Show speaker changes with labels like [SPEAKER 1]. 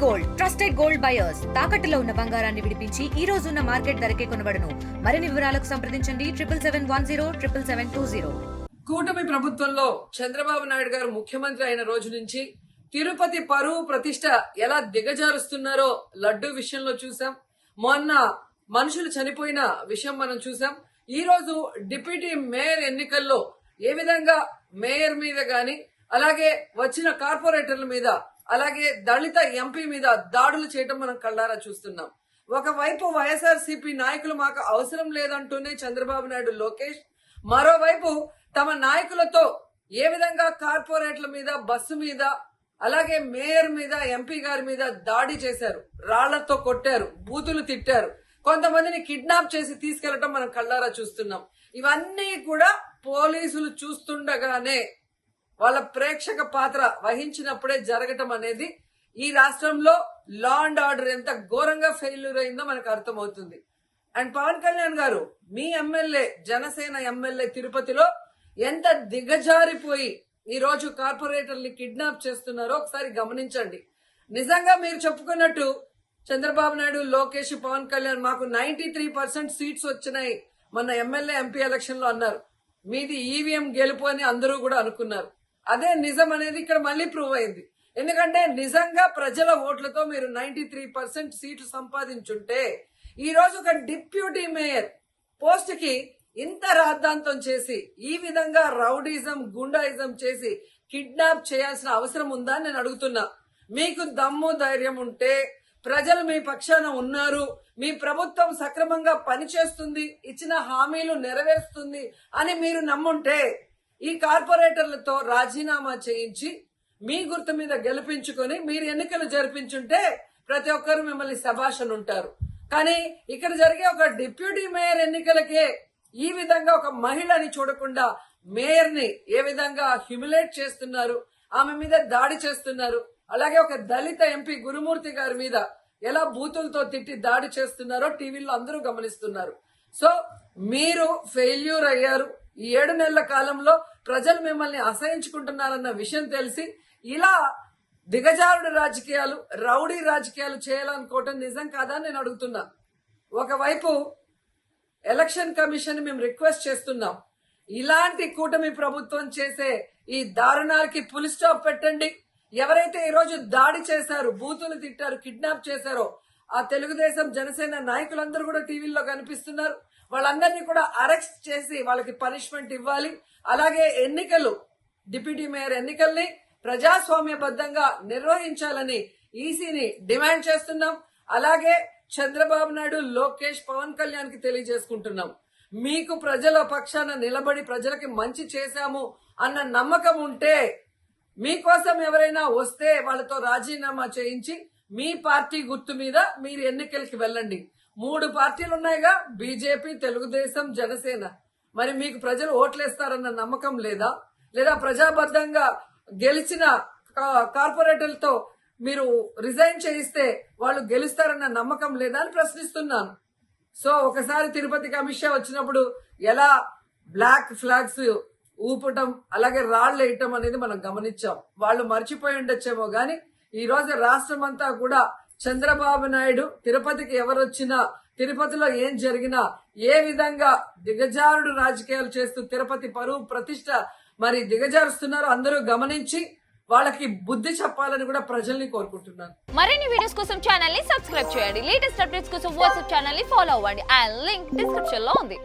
[SPEAKER 1] Gold trusted gold buyers తాకట్టులో ఉన్న బంగారాన్ని విడిపించి ఈ రోజు ఉన్న మార్కెట్ ధరకే కొనబడును. మరిన్ని వివరాలకు సంప్రదించండి 7710
[SPEAKER 2] కూటమి ప్రభుత్వంలో చంద్రబాబు నాయుడు గారు ముఖ్యమంత్రి అయిన రోజు నుంచి తిరుపతి పరువు ప్రతిష్ట ఎలా దిగజారుస్తున్నారో లడ్డు విషయంలో చూసాం. మొన్న మనుషులు చనిపోయిన విషయం మనం చూసాం. ఈ రోజు డిప్యూటీ మేయర్ ఎన్నికల్లో ఏ విధంగా మేయర్ మీద గాని అలాగే వచ్చిన కార్పొరేటర్ల మీద అలాగే దళిత ఎంపీ మీద దాడులు చేయడం మనం కళ్ళారా చూస్తున్నాం. ఒకవైపు వైఎస్ఆర్సీపీ నాయకులు మాకు అవసరం లేదంటూనే చంద్రబాబు నాయుడు లోకేష్, మరోవైపు తమ నాయకులతో ఏ విధంగా కార్పొరేట్ల మీద బస్సు మీద అలాగే మేయర్ మీద ఎంపీ గారి మీద దాడి చేశారు, రాళ్లతో కొట్టారు, బూతులు తిట్టారు, కొంతమందిని కిడ్నాప్ చేసి తీసుకెళ్లడం మనం కళ్ళారా చూస్తున్నాం. ఇవన్నీ కూడా పోలీసులు చూస్తుండగానే వాళ్ళ ప్రేక్షక పాత్ర వహించినప్పుడే జరగటం అనేది ఈ రాష్ట్రంలో లా అండ్ ఆర్డర్ ఎంత ఘోరంగా ఫెయిల్యూర్ అయిందో మనకు అర్థమవుతుంది. అండ్ పవన్ కళ్యాణ్ గారు మీ ఎమ్మెల్యే, జనసేన ఎమ్మెల్యే తిరుపతిలో ఎంత దిగజారిపోయి ఈ రోజు కార్పొరేటర్ని కిడ్నాప్ చేస్తున్నారో ఒకసారి గమనించండి. నిజంగా మీరు చెప్పుకున్నట్టు చంద్రబాబు నాయుడు, లోకేష్, పవన్ కళ్యాణ్ మాకు 93% సీట్స్ వచ్చినాయి మన ఎమ్మెల్యే ఎంపీ ఎలక్షన్ లో అన్నారు. మీది ఈవీఎం గెలుపు అని అందరూ కూడా అనుకున్నారు. అదే నిజం అనేది ఇక్కడ మళ్ళీ ప్రూవ్ అయింది. ఎందుకంటే నిజంగా ప్రజల ఓట్లతో మీరు 93% సీట్లు సంపాదించుంటే ఈ రోజు ఒక డిప్యూటీ మేయర్ పోస్ట్ కి ఇంత రాద్ధాంతం చేసి ఈ విధంగా రౌడీజం, గుండాయిజం చేసి కిడ్నాప్ చేయాల్సిన అవసరం ఉందా అని నేను అడుగుతున్నా. మీకు దమ్ము ధైర్యం ఉంటే, ప్రజలు మీ పక్షాన ఉన్నారు, మీ ప్రభుత్వం సక్రమంగా పనిచేస్తుంది, ఇచ్చిన హామీలు నెరవేరుస్తుంది అని మీరు నమ్ముంటే ఈ కార్పొరేటర్లతో రాజీనామా చేయించి మీ గుర్తు మీద గెలిపించుకొని మీరు ఎన్నికలు జరిపించుంటే ప్రతి ఒక్కరు మిమ్మల్ని శభాష్ ఉంటారు. కానీ ఇక్కడ జరిగే ఒక డిప్యూటీ మేయర్ ఎన్నికలకే ఈ విధంగా ఒక మహిళని చూడకుండా మేయర్ ని ఏ విధంగా హ్యూమిలేట్ చేస్తున్నారు, ఆమె మీద దాడి చేస్తున్నారు. అలాగే ఒక దళిత ఎంపీ గురుమూర్తి గారి మీద ఎలా బూతులతో తిట్టి దాడి చేస్తున్నారో టీవీలో అందరూ గమనిస్తున్నారు. సో మీరు ఫెయిల్యూర్ అయ్యారు. ఈ 7 నెలల కాలంలో ప్రజలు మిమ్మల్ని అసహించుకుంటున్నారన్న విషయం తెలిసి ఇలా దిగజారుడు రాజకీయాలు, రౌడీ రాజకీయాలు చేయాలనుకోవటం నిజం కాదా నేను అడుగుతున్నా. ఒకవైపు ఎలక్షన్ కమిషన్ మేము రిక్వెస్ట్ చేస్తున్నాం, ఇలాంటి కూటమి ప్రభుత్వం చేసే ఈ దారుణాలకి ఫుల్ స్టాప్ పెట్టండి. ఎవరైతే ఈ రోజు దాడి చేశారు, బూతులు తిట్టారు, కిడ్నాప్ చేశారో ఆ తెలుగుదేశం, జనసేన నాయకులందరూ కూడా టీవీల్లో కనిపిస్తున్నారు. వాళ్ళందరినీ కూడా అరెస్ట్ చేసి వాళ్ళకి పనిష్మెంట్ ఇవ్వాలి. అలాగే ఎన్నికలు, డిప్యూటీ మేయర్ ఎన్నికల్ని ప్రజాస్వామ్యబద్ధంగా నిర్వహించాలని ఈసీని డిమాండ్ చేస్తున్నాం. అలాగే చంద్రబాబు నాయుడు, లోకేష్, పవన్ కళ్యాణ్ కి తెలియజేసుకుంటున్నాం, మీకు ప్రజల పక్షాన నిలబడి ప్రజలకి మంచి చేశాము అన్న నమ్మకం ఉంటే మీకోసం ఎవరైనా వస్తే వాళ్ళతో రాజీనామా చేయించి మీ పార్టీ గుర్తు మీద మీరు ఎన్నికలకి వెళ్ళండి. 3 పార్టీలు ఉన్నాయిగా, బీజేపీ, తెలుగుదేశం, జనసేన. మరి మీకు ప్రజలు ఓట్లేస్తారన్న నమ్మకం లేదా? లేదా ప్రజాబద్ధంగా గెలిచిన కార్పొరేటర్లతో మీరు రిజైన్ చేయిస్తే వాళ్ళు గెలుస్తారన్న నమ్మకం లేదా అని ప్రశ్నిస్తున్నాను. సో ఒకసారి తిరుపతికి అమిత్ షా వచ్చినప్పుడు ఎలా బ్లాక్ ఫ్లాగ్స్ ఊపటం అలాగే రాళ్లు వేయటం అనేది మనం గమనించాం. వాళ్ళు మర్చిపోయి ఉండొచ్చేమో గాని ఈ రోజు రాష్ట్రం అంతా కూడా చంద్రబాబు నాయుడు తిరుపతికి ఎవరొచ్చినా, తిరుపతిలో ఏం జరిగినా, ఏ విధంగా దిగజారుడు రాజకీయాలు చేస్తూ తిరుపతి పరువు ప్రతిష్ట మరి దిగజారుస్తున్నారో అందరూ గమనించి వాళ్ళకి బుద్ధి చెప్పాలని కూడా ప్రజల్ని కోరుకుంటున్నాను.
[SPEAKER 3] మరిన్ని వీడియోస్ కోసం ఛానల్ ని సబ్స్క్రైబ్ చేయండి. లేటెస్ట్ అప్డేట్స్ కోసం వాట్సాప్ ఛానల్ ని ఫాలో అవ్వండి. ఆ లింక్ డిస్క్రిప్షన్ లో ఉంది.